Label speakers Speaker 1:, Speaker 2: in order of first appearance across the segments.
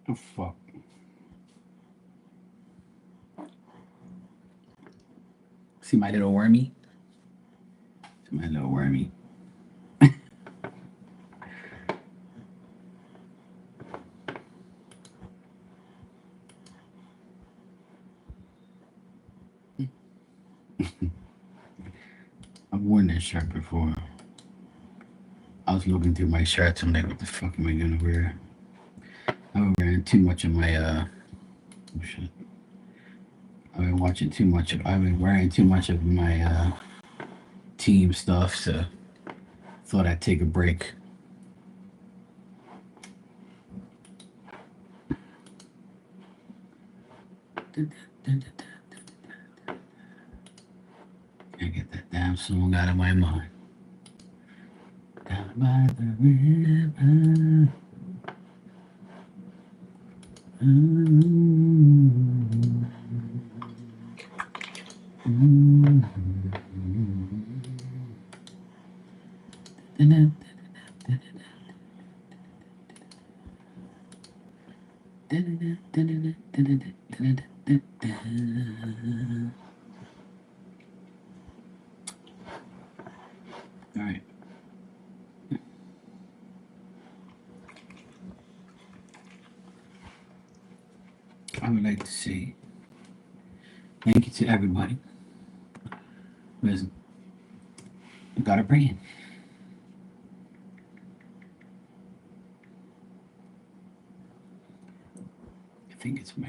Speaker 1: The fuck? See my little wormy? See my little wormy. I've worn that shirt before. I was looking through my shirts. I'm like, what the fuck am I gonna wear? I've been wearing too much of my oh shit. I've been watching too much of. I've been wearing too much of my team stuff. So thought I'd take a break. Can't get that damn song out of my mind. Down by the river. All right. I would like to say thank you to everybody who has got a brand. I think it's my.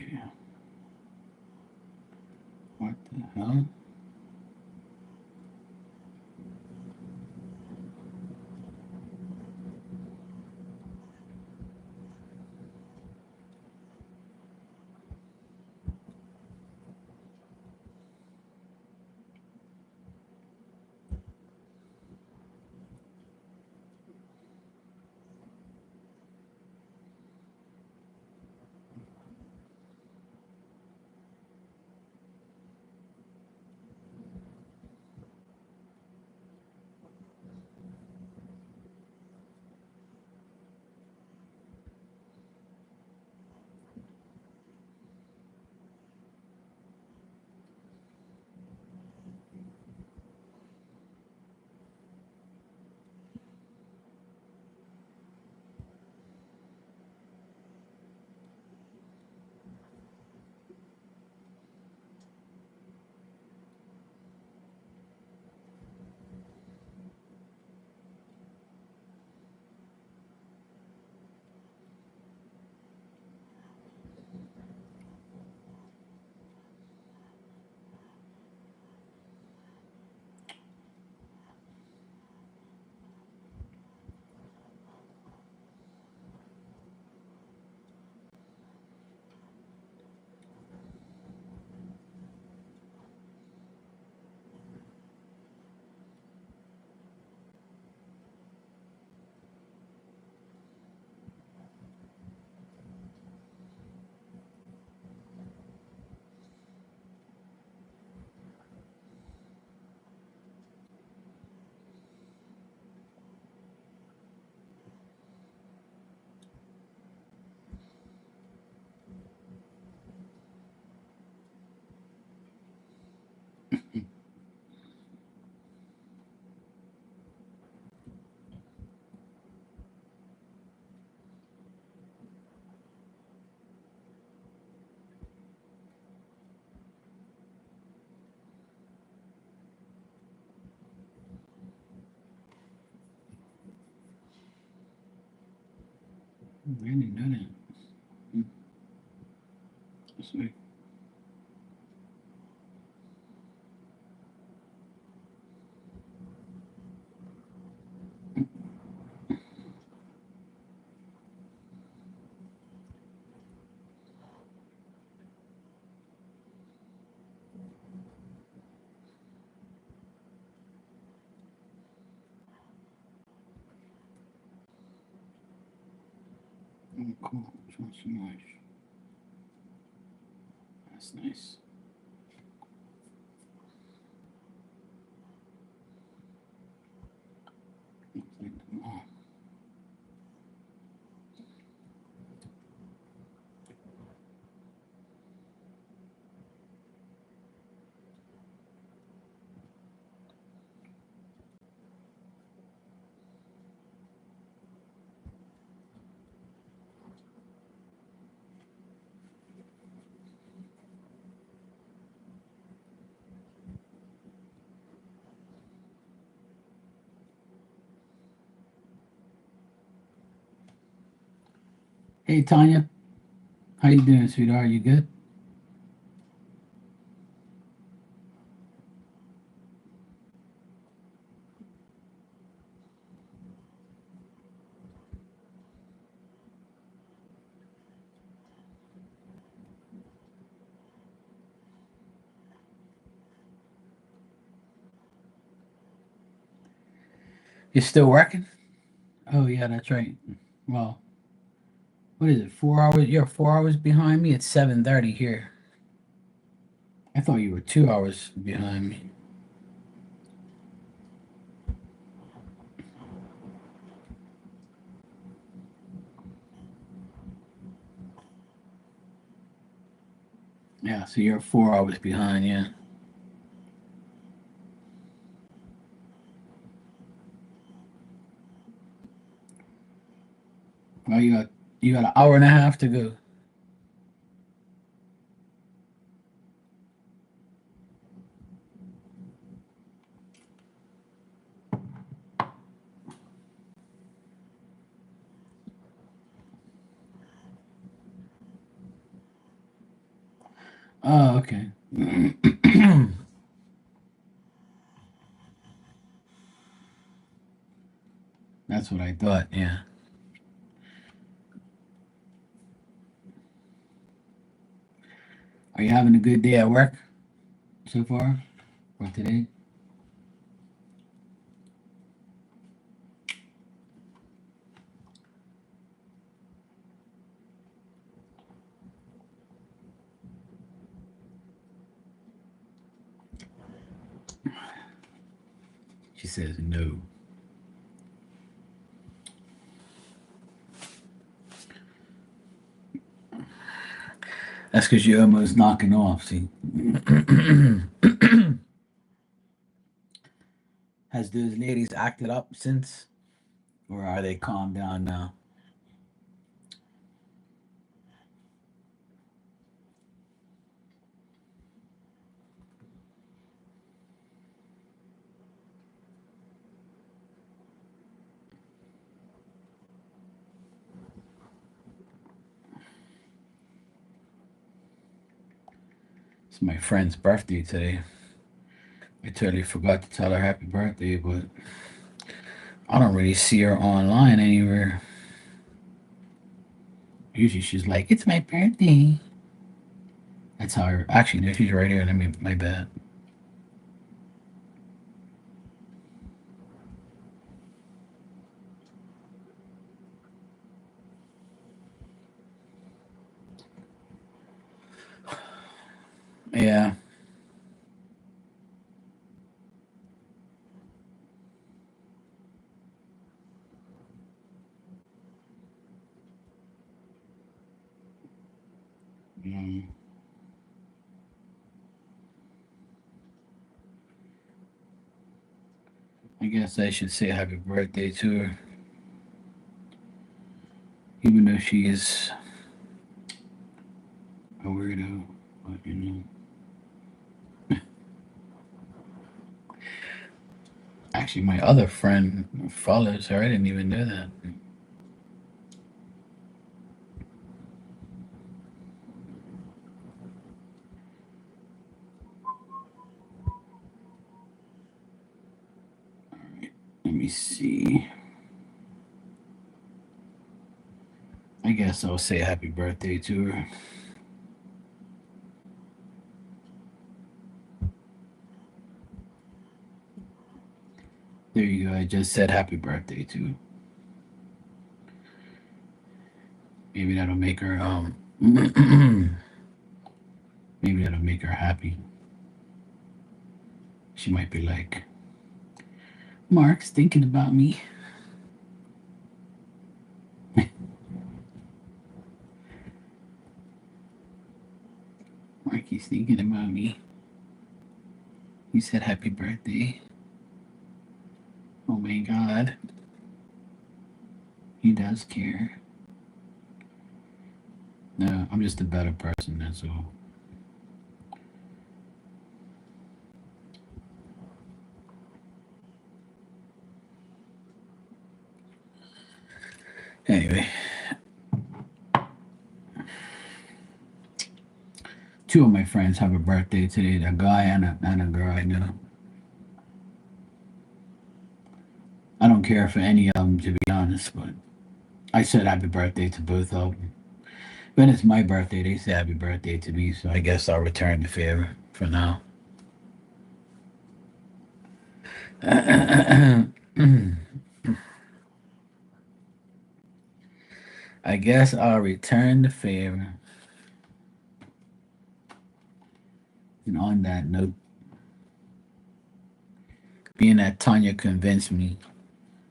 Speaker 1: What the hell? I didn't know that. That's right. Oh, cool. That's nice. That's nice. Looks like them all. Hey Tanya, how you doing, sweetheart? You good? You're still working? Oh yeah, that's right. Well, what is it? 4 hours? You're 4 hours behind me. It's 7:30 here. I thought you were 2 hours behind me. Yeah, so you're 4 hours behind. Yeah. Well, you got an hour and a half to go. Oh, okay. That's what I thought. Yeah. Are you having a good day at work so far for today? She says no. That's because you're almost knocking off. See. Has those ladies acted up since, or are they calmed down now? It's my friend's birthday today. I totally forgot to tell her happy birthday, but I don't really see her online anywhere. Usually she's like, "It's my birthday." That's how her. Actually, no, she's right here. Let me. My bad. Yeah. Um, I guess I should say happy birthday to her, even though she is a weirdo. But actually, my other friend follows her. I didn't even know that. Let me see. I guess I'll say happy birthday to her. There you go. I just said happy birthday to her. Maybe that'll make her maybe that'll make her happy. She might be like, Mark's thinking about me. Marky's thinking about me. He said happy birthday. Oh my god. He does care. No, I'm just a better person, that's all. Anyway, Two of my friends have a birthday today, a guy and a girl I know. I don't care for any of them, to be honest, but I said happy birthday to both of them. When it's my birthday, they say happy birthday to me, so I guess I'll return the favor for now. I guess I'll return the favor. And on that note, being that Tanya convinced me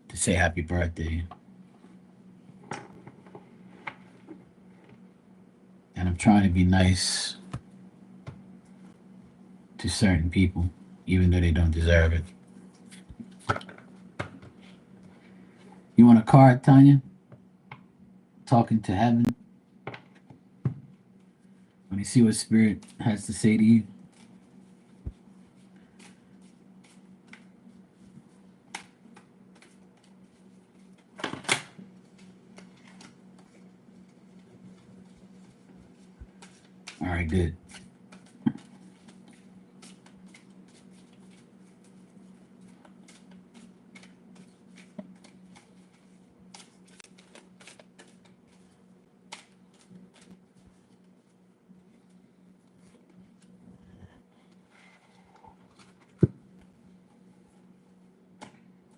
Speaker 1: to say happy birthday, and I'm trying to be nice to certain people, even though they don't deserve it. You want a card, Tanya? Talking to heaven? Want to see what Spirit has to say to you? All right, good.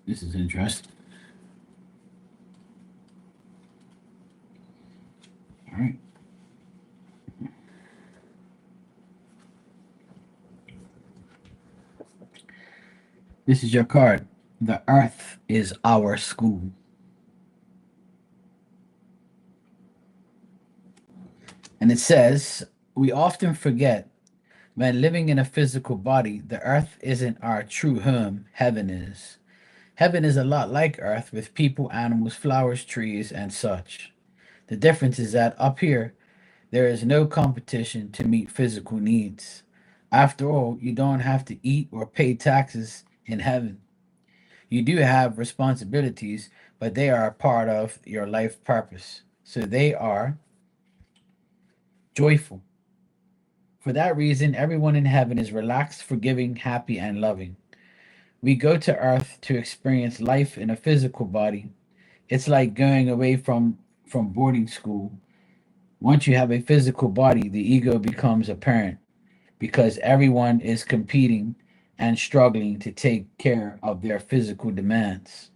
Speaker 1: This is interesting. All right. This is your card. The earth is our school. And it says, we often forget when living in a physical body, the earth isn't our true home, heaven is. Heaven is a lot like earth with people, animals, flowers, trees, and such. The difference is that up here, there is no competition to meet physical needs. After all, you don't have to eat or pay taxes in heaven. You do have responsibilities, but they are a part of your life purpose. So they are joyful. For that reason, everyone in heaven is relaxed, forgiving, happy, and loving. We go to earth to experience life in a physical body. It's like going away from boarding school. Once you have a physical body, the ego becomes apparent because everyone is competing and struggling to take care of their physical demands.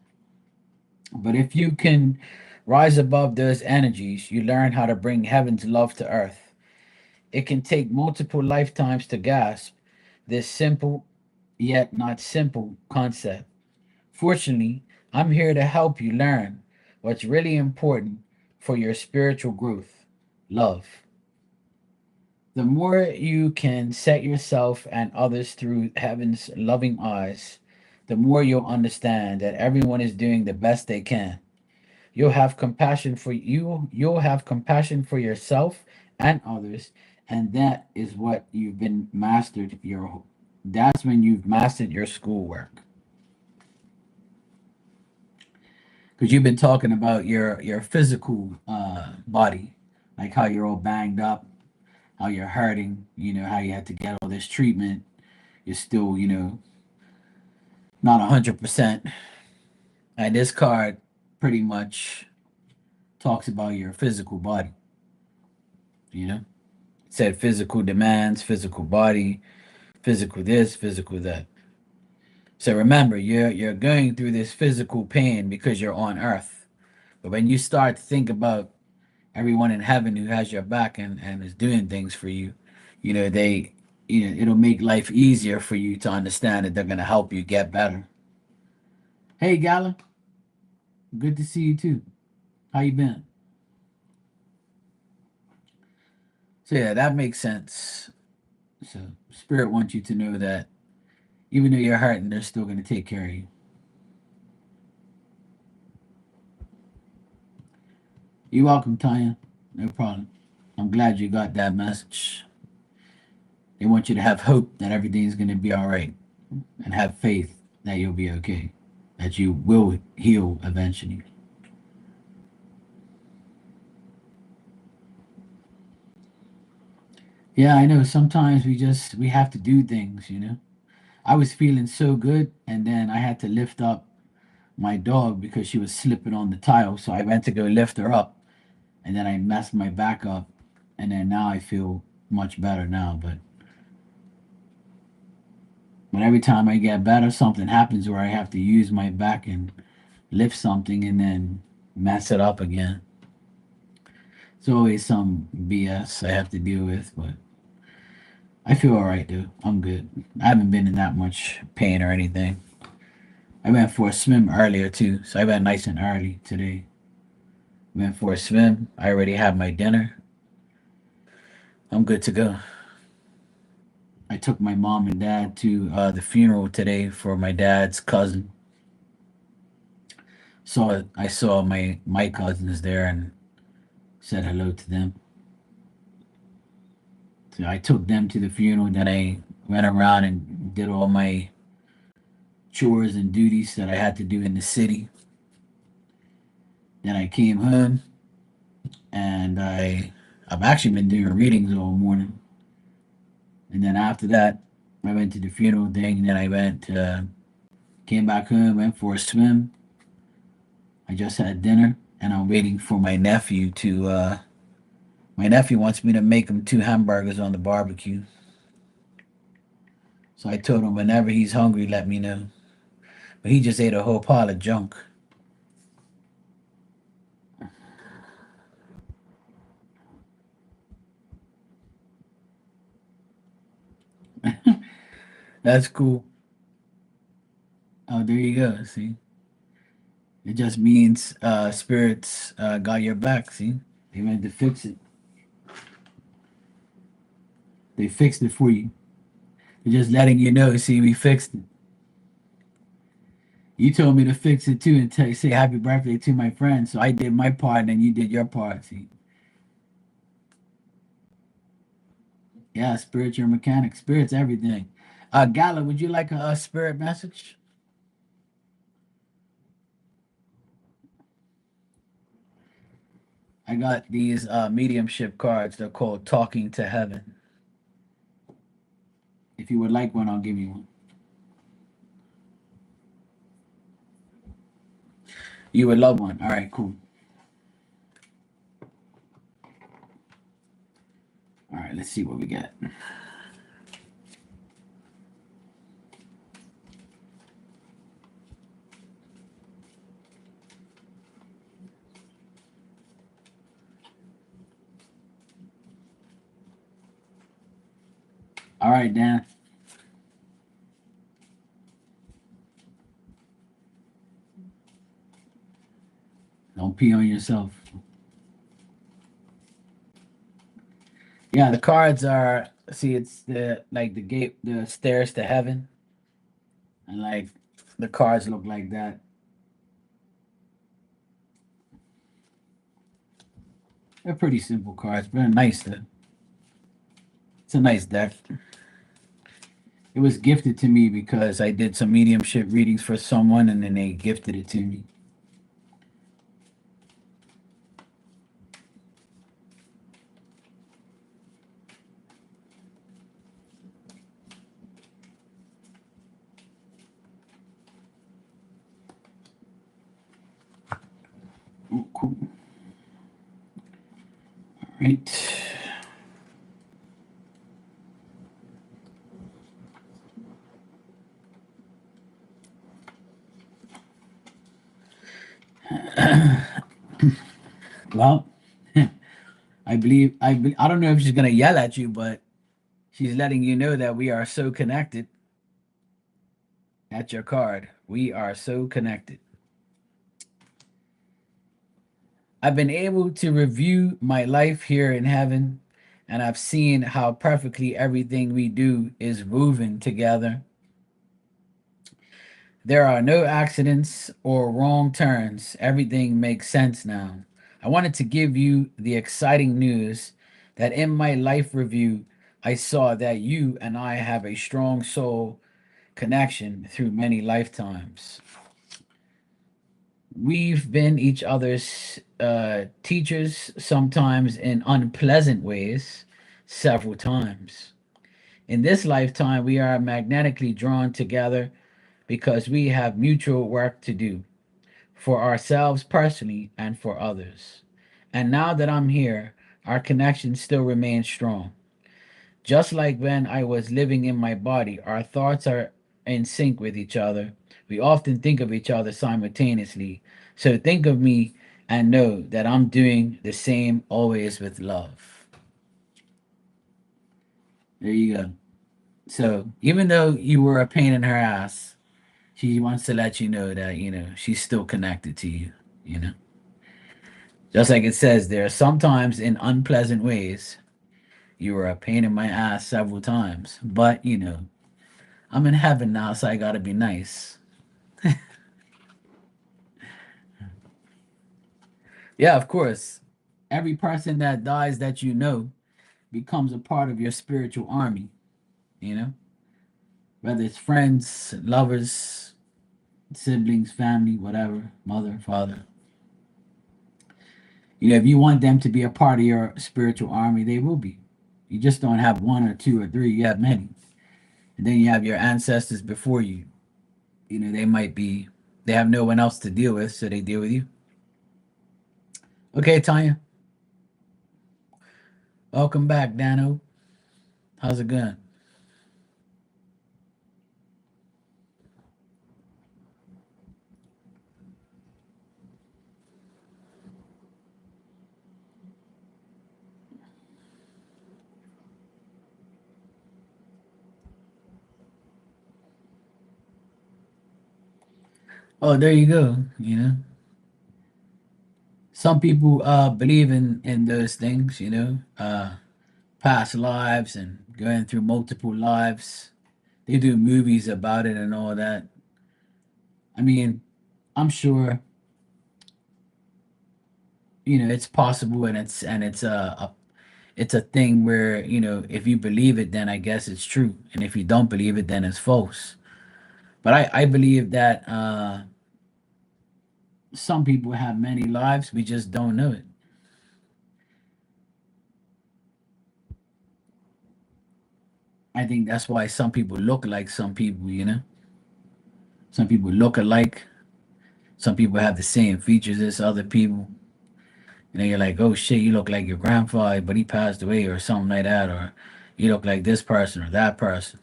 Speaker 1: But if you can rise above those energies, you learn how to bring heaven's love to earth. It can take multiple lifetimes to grasp this simple yet not simple concept. Fortunately, I'm here to help you learn what's really important for your spiritual growth: love. The more you can set yourself and others through heaven's loving eyes, the more you'll understand that everyone is doing the best they can. You'll have compassion for yourself and others, and that is what you've been mastered your that's when you've mastered your schoolwork. Because you've been talking about your physical body, like how you're all banged up, how you're hurting, how you had to get all this treatment. You're still, not 100%. And this card pretty much talks about your physical body, you know? It said physical demands, physical body, physical this, physical that. So remember, you're going through this physical pain because you're on earth. But when you start to think about everyone in heaven who has your back and is doing things for you, they it'll make life easier for you to understand that they're gonna help you get better. Hey Gala, good to see you too. How you been? So yeah, that makes sense. So Spirit wants you to know that even though you're hurting, they're still gonna take care of you. You're welcome, Tanya. No problem. I'm glad you got that message. They want you to have hope that everything's gonna be all right, and have faith that you'll be okay, that you will heal eventually. Yeah, I know. Sometimes we have to do things, you know. I was feeling so good, and then I had to lift up my dog because she was slipping on the tile. So I went to go lift her up, and then I messed my back up, and then now I feel much better now. But every time I get better, something happens where I have to use my back and lift something, and then mess it up again. It's always some BS I have to deal with, but I feel all right, dude. I'm good. I haven't been in that much pain or anything. I went for a swim earlier too, so I went nice and early today. Went for a swim. I already had my dinner. I'm good to go. I took my mom and dad to the funeral today for my dad's cousin. So I saw my cousins there and said hello to them. So I took them to the funeral. Then I went around and did all my chores and duties that I had to do in the city. Then I came home and I've actually been doing readings all morning. And then after that, I went to the funeral thing. And then I came back home, went for a swim. I just had dinner, and I'm waiting for my nephew to. My nephew wants me to make him 2 hamburgers on the barbecue. So I told him whenever he's hungry, let me know. But he just ate a whole pile of junk. That's cool. Oh, there you go. See, it just means spirits got your back. See, they went to fix it. They fixed it for you. They're just letting you know. See, we fixed it. You told me to fix it too and say happy birthday to my friend. So I did my part and then you did your part. See, yeah, spiritual mechanic, spirits, everything. Gala, would you like a spirit message? I got these mediumship cards. They're called Talking to Heaven. If you would like one, I'll give you one. You would love one. All right, cool. All right, let's see what we got. All right, Dan. Don't pee on yourself. Yeah, the cards are. See, it's the like the gate, the stairs to heaven, and like the cards look like that. They're pretty simple cards, but they're nice though. It's a nice deck. It was gifted to me because I did some mediumship readings for someone, and then they gifted it to me. Oh, cool. All right. Well, I don't know if she's gonna yell at you, but she's letting you know that we are so connected. At your card, we are so connected. I've been able to review my life here in heaven, and I've seen how perfectly everything we do is woven together. There are no accidents or wrong turns. Everything makes sense now. I wanted to give you the exciting news that in my life review, I saw that you and I have a strong soul connection through many lifetimes. We've been each other's teachers, sometimes in unpleasant ways,
Speaker 2: several times. In this lifetime, we are magnetically drawn together because we have mutual work to do for ourselves personally and for others. And now that I'm here, our connection still remains strong. Just like when I was living in my body, our thoughts are in sync with each other. We often think of each other simultaneously. So think of me and know that I'm doing the same always with love. There you go. So even though you were a pain in her ass, she wants to let you know that, she's still connected to you, you know? Just like it says there, sometimes in unpleasant ways, you were a pain in my ass several times. But, I'm in heaven now, so I gotta be nice. Yeah, of course. Every person that dies that you know becomes a part of your spiritual army, you know? Whether it's friends, lovers, siblings, family, whatever, mother, father. If you want them to be a part of your spiritual army, they will be. You just don't have one or two or three, you have many. And then you have your ancestors before you. They might be, they have no one else to deal with, so they deal with you. Okay, Tanya, welcome back, Dano. How's it going? Oh, there you go. Some people believe in those things, past lives and going through multiple lives. They do movies about it and all that. I mean, I'm sure it's possible, and it's a thing where if you believe it, then I guess it's true, and if you don't believe it, then it's false. But I believe that some people have many lives. We just don't know it. I think that's why some people look like some people. Some people look alike. Some people have the same features as other people. You're like, oh shit, you look like your grandfather, but he passed away, or something like that, or you look like this person or that person.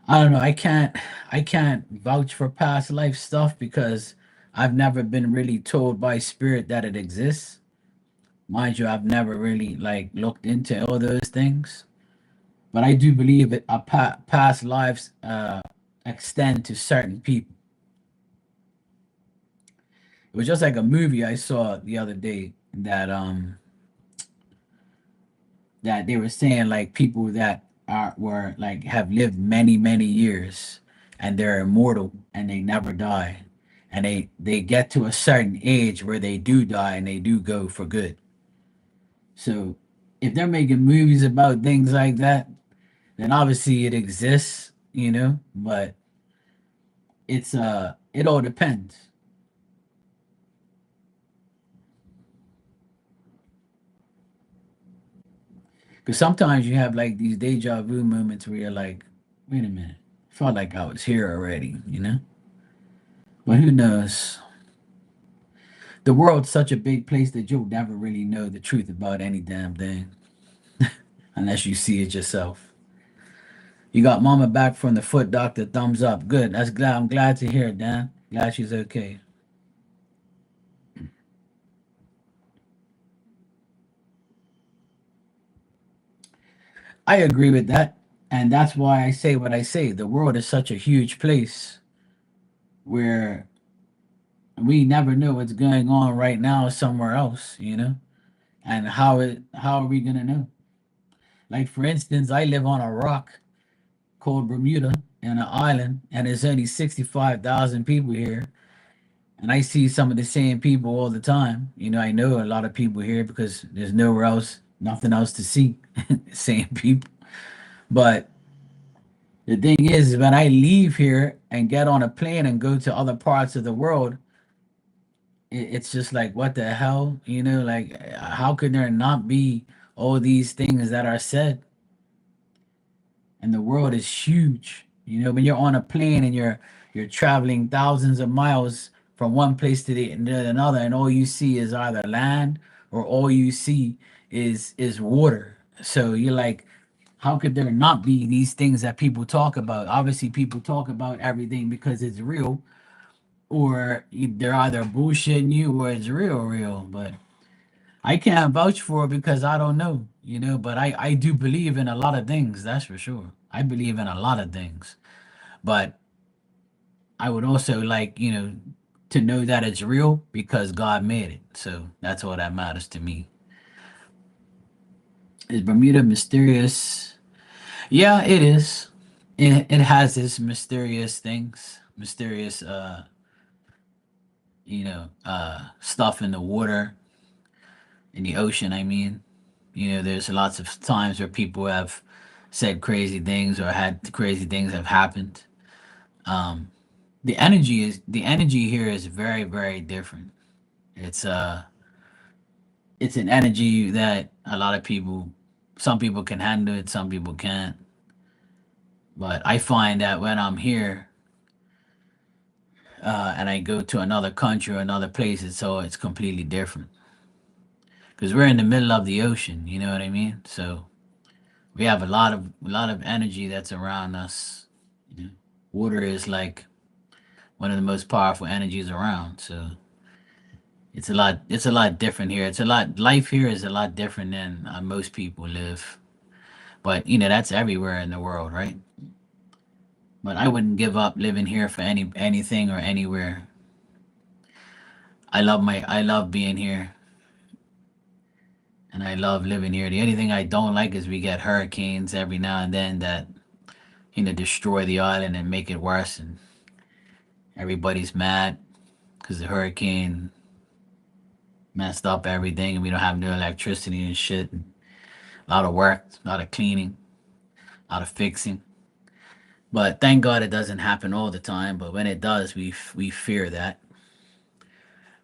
Speaker 2: I don't know. I can't vouch for past life stuff because I've never been really told by spirit that it exists. Mind you, I've never really like looked into all those things, but I do believe it. Past lives extend to certain people. It was just like a movie I saw the other day that they were saying like people that were like have lived many many years and they're immortal and they never die, and they get to a certain age where they do die and they do go for good. So if they're making movies about things like that, then obviously it exists, but it all depends. Because sometimes you have like these deja vu moments where you're like, wait a minute, felt like I was here already. But who knows? The world's such a big place that you'll never really know the truth about any damn thing unless you see it yourself. You got mama back from the foot doctor, thumbs up. Good. That's glad. I'm glad to hear it, Dan. Glad she's okay. I agree with that. And that's why I say what I say. The world is such a huge place where we never know what's going on right now somewhere else. And how are we gonna know? Like for instance, I live on a rock called Bermuda in an island, and there's only 65,000 people here. And I see some of the same people all the time. I know a lot of people here because there's nowhere else, nothing else to see. Same people. But the thing is, when I leave here and get on a plane and go to other parts of the world, it's just like, what the hell? Like, how could there not be all these things that are said, and the world is huge. You know, when you're on a plane and you're traveling thousands of miles from one place to the to another, and all you see is either land or all you see is water. So you're like, how could there not be these things that people talk about? Obviously, people talk about everything because it's real, or they're either bullshitting you or it's real. But I can't vouch for it because I don't know, you know. But I do believe in a lot of things. That's for sure. I believe in a lot of things, but I would also like, you know, to know that it's real because God made it. So that's all that matters to me. Is Bermuda mysterious? Yeah, it is. It has its mysterious things, mysterious, stuff in the water, in the ocean. I mean, you know, there's lots of times where people have said crazy things or had crazy things have happened. Um, the energy here is very, very different. It's uh it's an energy that a lot of people, some people can handle it, some people can't. But I find that when I'm here, and I go to another country or another place, it's completely different because we're in the middle of the ocean. You know what I mean? So we have a lot of energy that's around us. You know? Water is like one of the most powerful energies around. So it's a lot different here. It's a lot life here is a lot different than most people live. But you know that's everywhere in the world, right? But I wouldn't give up living here for anything or anywhere. I love being here and I love living here. The only thing I don't like is we get hurricanes every now and then that destroy the island and make it worse, and everybody's mad because the hurricane messed up everything and we don't have no electricity and shit. And a lot of work, a lot of cleaning, a lot of fixing. But thank God it doesn't happen all the time. But when it does, we fear that.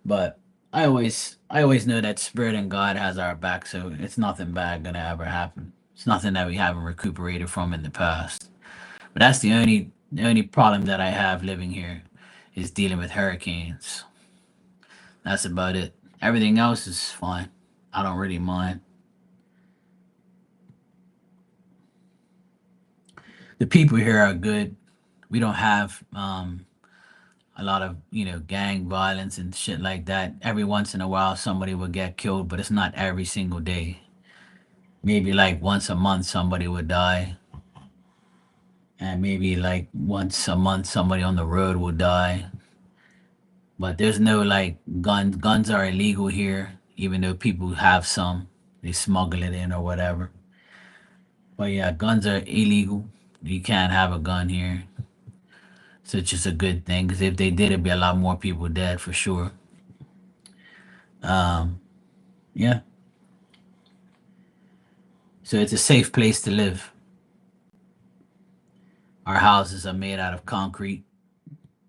Speaker 2: But I always know that Spirit and God has our back, so it's nothing bad gonna ever happen. It's nothing that we haven't recuperated from in the past. But that's the only problem that I have living here is dealing with hurricanes. That's about it. Everything else is fine. I don't really mind. The people here are good. We don't have a lot of gang violence and shit like that. Every once in a while, somebody will get killed, but it's not every single day. Maybe like once a month, somebody would die, and maybe like once a month, somebody on the road will die. But there's no like guns. Guns are illegal here, even though people have some. They smuggle it in or whatever. But yeah, guns are illegal. You can't have a gun here. So it's just a good thing because if they did, it'd be a lot more people dead for sure. Um, yeah. So it's a safe place to live. Our houses are made out of concrete,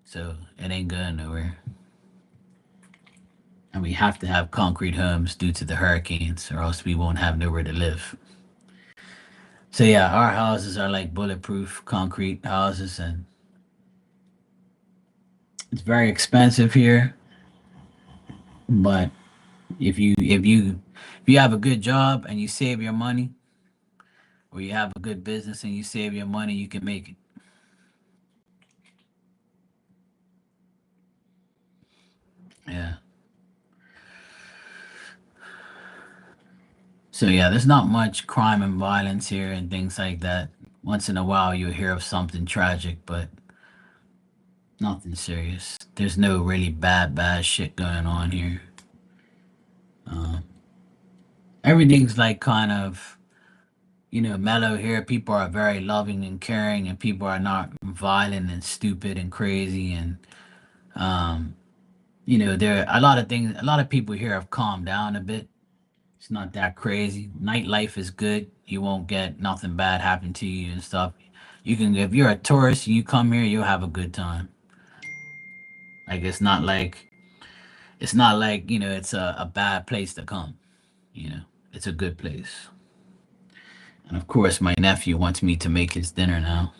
Speaker 2: so it ain't going nowhere. And we have to have concrete homes due to the hurricanes, or else we won't have nowhere to live. So yeah, our houses are like bulletproof concrete houses, and it's very expensive here. But if you have a good job and you save your money, or you have a good business and you save your money, you can make it. Yeah. So yeah, there's not much crime and violence here and things like that. Once in a while, you'll hear of something tragic, but nothing serious. There's no really bad shit going on here. Um, Everything's like kind of mellow here. People are very loving and caring, and people are not violent and stupid and crazy. And um, there are a lot of things. A lot of people here have calmed down a bit. It's not that crazy. Nightlife is good. You won't get nothing bad happen to you and stuff. You can, if you're a tourist and you come here, you'll have a good time. Like it's not like it's a bad place to come. You know, it's a good place. And of course, my nephew wants me to make his dinner now.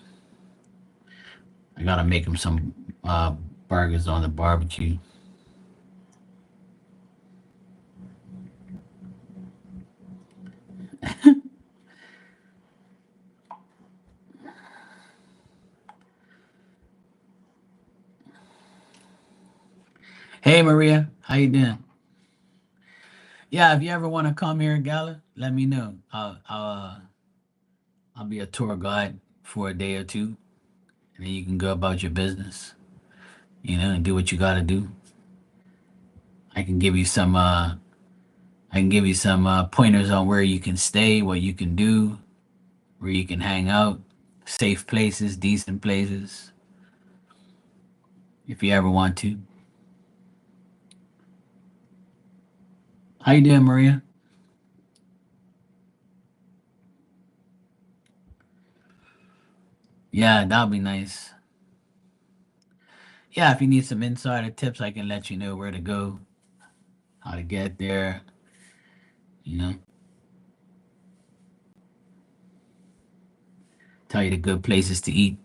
Speaker 2: I gotta make him some burgers on the barbecue. Hey Maria, how you doing? Yeah, if you ever want to come here, Gala, let me know. I'll be a tour guide for a day or two, and then you can go about your business, and do what you gotta do. I can give you some pointers on where you can stay, what you can do, where you can hang out, safe places, decent places, if you ever want to. How you doing, Maria? Yeah, that'll be nice. Yeah, if you need some insider tips, I can let you know where to go, how to get there, you know, tell you the good places to eat.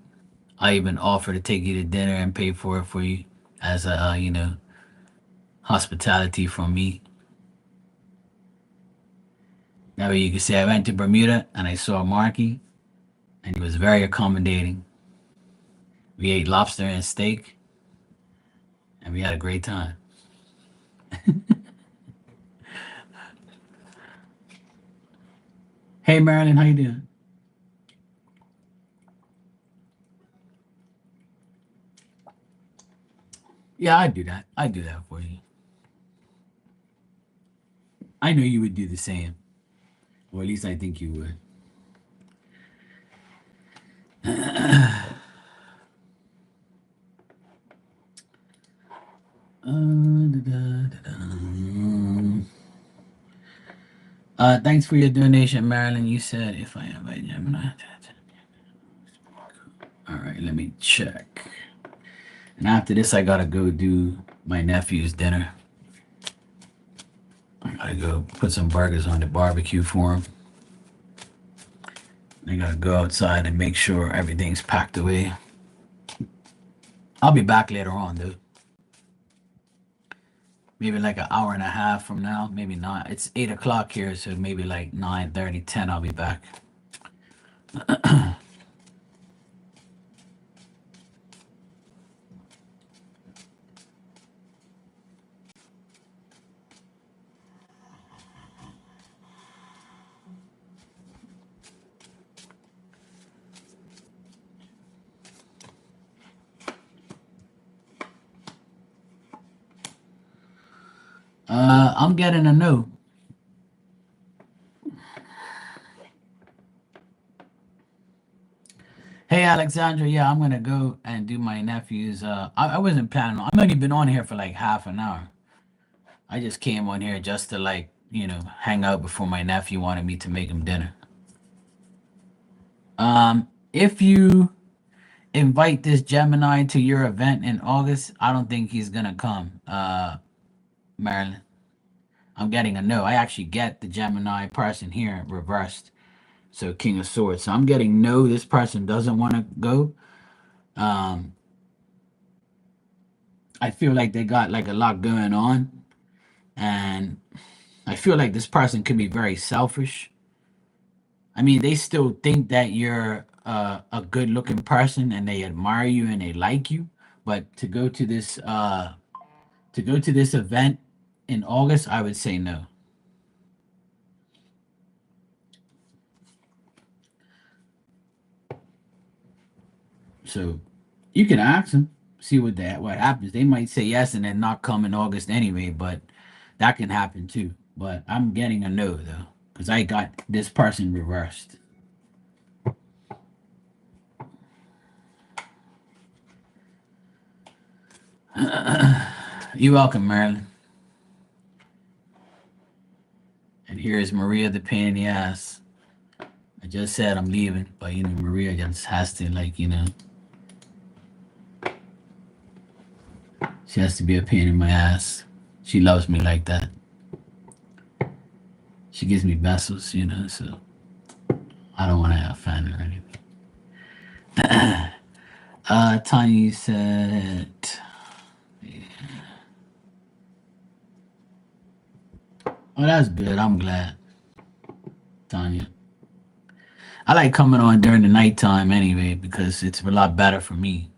Speaker 2: I even offer to take you to dinner and pay for it for you as a, hospitality from me. That way you can say I went to Bermuda and I saw Marky and he was very accommodating. We ate lobster and steak and we had a great time. Hey Marilyn, how you doing? Yeah, I do that. I do that for you. I know you would do the same, or at least I think you would. Thanks for your donation, Marilyn. You said if I invite Gemini. All right, let me check. And after this, I gotta go do my nephew's dinner. I gotta go put some burgers on the barbecue for him. I gotta go outside and make sure everything's packed away. I'll be back later on, though. Maybe like an hour and a half from now. Maybe not. It's 8 o'clock here, so maybe like 9:30, 10. I'll be back. I'm getting a no. Hey Alexandra, yeah, I'm gonna go and do my nephew's. I wasn't planning on. I've only been on here for like half an hour. I just came on here just to like hang out before my nephew wanted me to make him dinner. If you invite this Gemini to your event in August, I don't think he's gonna come. Marilyn, I'm getting a no. I actually get the Gemini person here reversed. So King of Swords. So I'm getting no. This person doesn't want to go. Um, I feel like they got like a lot going on, and I feel like this person could be very selfish. I mean, they still think that you're a good-looking person, and they admire you and they like you. But to go to this event in August, I would say no. So you can ask them, see what happens. They might say yes and then not come in August anyway, but that can happen too. But I'm getting a no though, because I got this person reversed. You're welcome, Marilyn. And here's Maria the pain in the ass. I just said I'm leaving, but Maria just has to she has to be a pain in my ass. She loves me like that. She gives me vessels, so I don't want to offend or anything. Tanya said, "Oh, that's good. I'm glad, Tanya. I like coming on during the nighttime anyway because it's a lot better for me.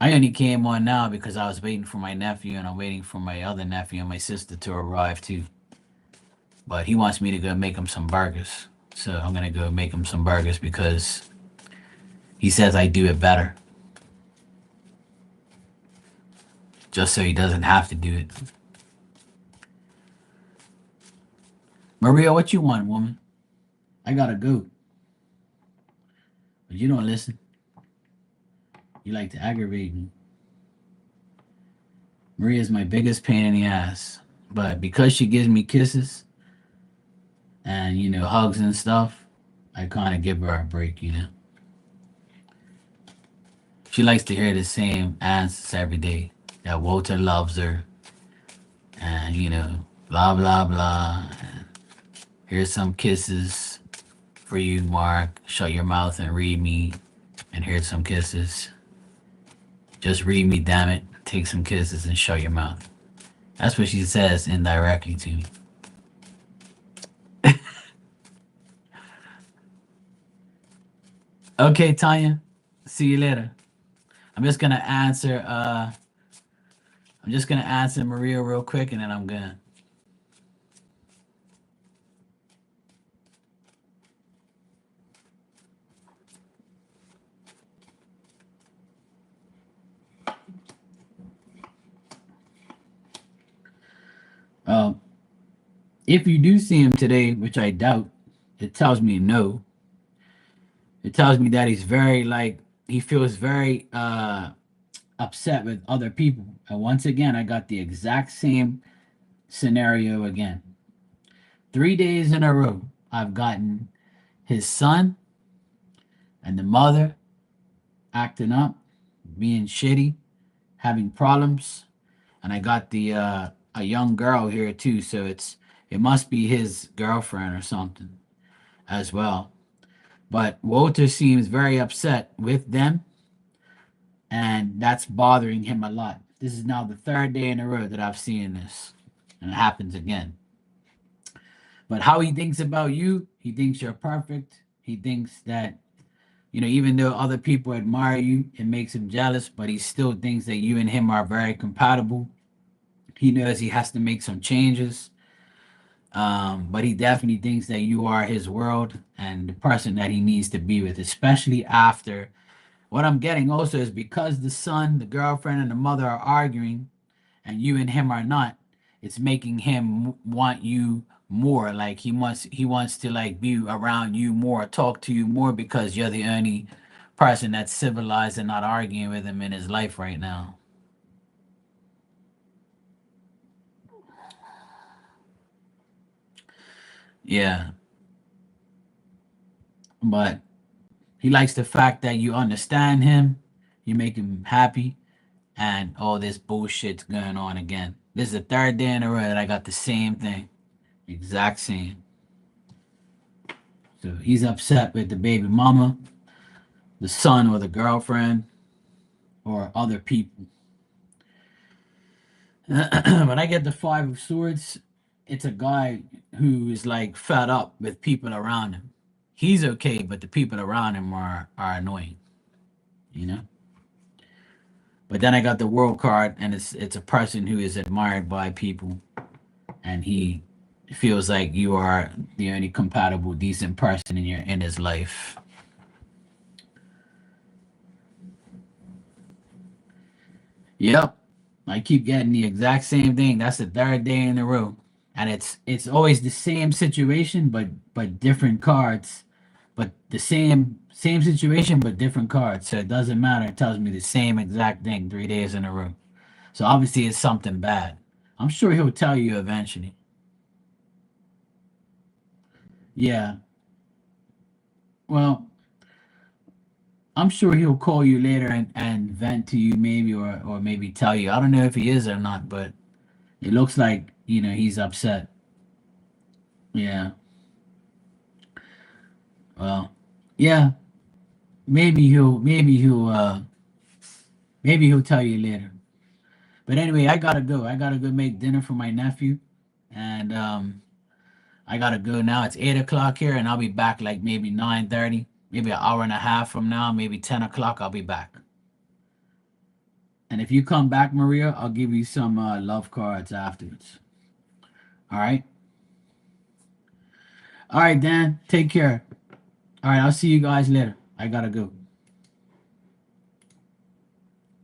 Speaker 2: I only came on now because I was waiting for my nephew and I'm waiting for my other nephew and my sister to arrive too. But he wants me to go make him some burgers. So I'm going to go make him some burgers because he says I do it better. Just so he doesn't have to do it. Maria, what you want, woman? I got to go. But you don't listen. You like to aggravate me. Maria's my biggest pain in the ass. But because she gives me kisses and, hugs and stuff, I kind of give her a break. She likes to hear the same answers every day that Walter loves her and, blah, blah, blah. And here's some kisses for you, Mark. Shut your mouth and read me. And here's some kisses. Just read me, damn it. Take some kisses and shut your mouth. That's what she says indirectly to me. Okay, Tanya. See you later. I'm just gonna answer Maria real quick and then I'm gonna if you do see him today, which I doubt, it tells me no. It tells me that he's very he feels very upset with other people. And once again, I got the exact same scenario again. 3 days in a row, I've gotten his son and the mother acting up, being shitty, having problems, and I got the a young girl here too, so it must be his girlfriend or something as well. But Walter seems very upset with them, and that's bothering him a lot. This is now the third day in a row that I've seen this, and it happens again. But how he thinks about you, he thinks you're perfect. He thinks that, even though other people admire you, it makes him jealous, but he still thinks that you and him are very compatible. He knows he has to make some changes, but he definitely thinks that you are his world and the person that he needs to be with, especially after what I'm getting also is because the son, the girlfriend, and the mother are arguing and you and him are not, it's making him want you more. Like he wants to like be around you more, talk to you more because you're the only person that's civilized and not arguing with him in his life right now. Yeah, but he likes the fact that you understand him, you make him happy, and all this bullshit's going on again. This is the third day in a row that I got the same thing, exact same. So he's upset with the baby mama, the son, or the girlfriend, or other people. When I get the Five of Swords, it's a guy who is like fed up with people around him. He's okay, but the people around him are annoying, you know. But then I got the World card, and it's a person who is admired by people, and he feels like you are the only compatible, decent person in his life. Yep, I keep getting the exact same thing. That's the third day in a row, and it's always the same situation, but different cards, but the same situation, but different cards. So it doesn't matter. It tells me the same exact thing 3 days in a row. So obviously it's something bad. I'm sure he'll tell you eventually. Yeah. Well, I'm sure he'll call you later and vent to you maybe or maybe tell you. I don't know if he is or not, but it looks like, he's upset. Yeah. Well, yeah, maybe he'll tell you later. But anyway, I gotta go. I gotta go make dinner for my nephew, and I gotta go now. It's 8 o'clock here, and I'll be back like maybe 9:30, maybe an hour and a half from now, maybe 10 o'clock. I'll be back. And if you come back, Maria, I'll give you some love cards afterwards. All right. All right, Dan. Take care. All right. I'll see you guys later. I gotta go.